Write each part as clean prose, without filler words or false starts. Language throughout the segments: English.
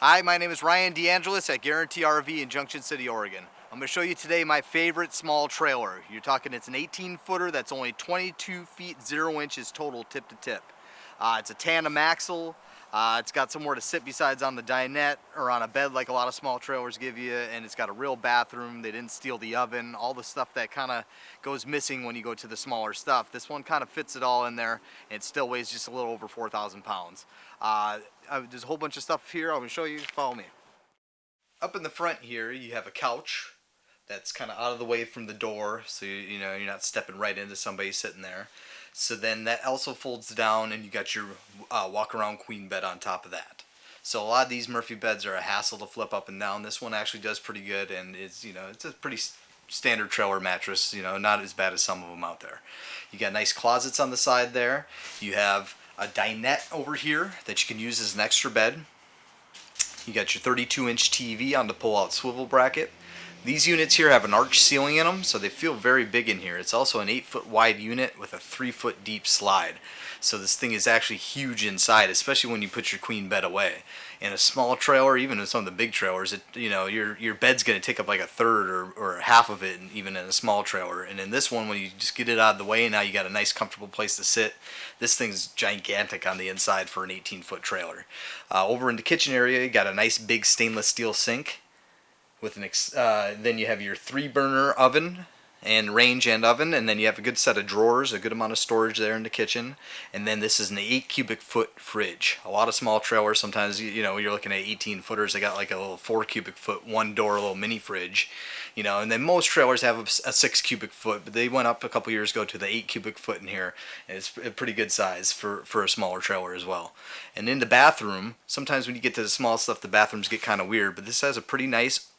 Hi, my name is Ryan DeAngelis at Guaranty RV in Junction City, Oregon. I'm going to show you today my favorite small trailer. You're talking it's an 18-footer that's only 22 feet 0 inches total tip to tip. It's a tandem axle. It's got somewhere to sit besides on the dinette or on a bed like a lot of small trailers give you, and it's got a real bathroom. They didn't steal the oven, all the stuff that kind of goes missing when you go to the smaller stuff. This one kind of fits it all in there, and it still weighs just a little over 4,000 pounds. There's a whole bunch of stuff here. I'm going to show you. Follow me. Up in the front here, you have a couch that's kind of out of the way from the door, so you know you're not stepping right into somebody sitting there. So then that also folds down, and you got your walk-around queen bed on top of that. So a lot of these Murphy beds are a hassle to flip up and down. This one actually does pretty good, and it's a pretty standard trailer mattress. Not as bad as some of them out there. You got nice closets on the side there. You have a dinette over here that you can use as an extra bed. You got your 32-inch TV on the pull-out swivel bracket. These units here have an arch ceiling in them, so they feel very big in here. It's also an 8-foot wide unit with a 3-foot deep slide. So this thing is actually huge inside, especially when you put your queen bed away. In a small trailer, even in some of the big trailers, your bed's going to take up like a third or half of it, even in a small trailer. And in this one, when you just get it out of the way, now you got a nice comfortable place to sit. This thing's gigantic on the inside for an 18-foot trailer. Over in the kitchen area, you got a nice big stainless steel sink. With then you have your 3-burner oven and range and oven, and then you have a good set of drawers, a good amount of storage there in the kitchen. And then this is an 8 cubic foot fridge. A lot of small trailers, sometimes you're looking at 18-footers, they got like a little 4 cubic foot, 1-door little mini fridge. And then most trailers have a 6 cubic foot, but they went up a couple years ago to the 8 cubic foot in here, and it's a pretty good size for a smaller trailer as well. And in the bathroom, sometimes when you get to the small stuff, the bathrooms get kind of weird, but this has a pretty nice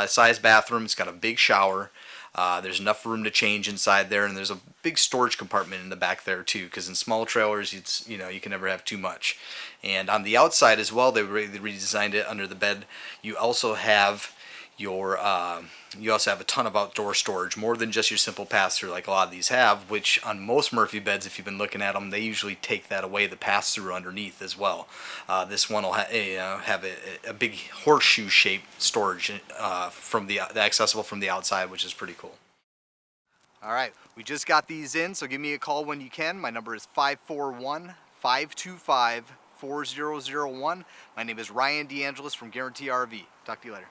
size bathroom. It's got a big shower. There's enough room to change inside there, and there's a big storage compartment in the back there too, because in small trailers you can never have too much. And on the outside as well, they really redesigned it under the bed. You also have a ton of outdoor storage, more than just your simple pass-through like a lot of these have, which on most Murphy beds, if you've been looking at them, they usually take that away, the pass-through underneath as well. This one will have a big horseshoe-shaped storage accessible from the outside, which is pretty cool. All right, we just got these in, so give me a call when you can. My number is 541-525-4001. My name is Ryan DeAngelis from Guaranty RV. Talk to you later.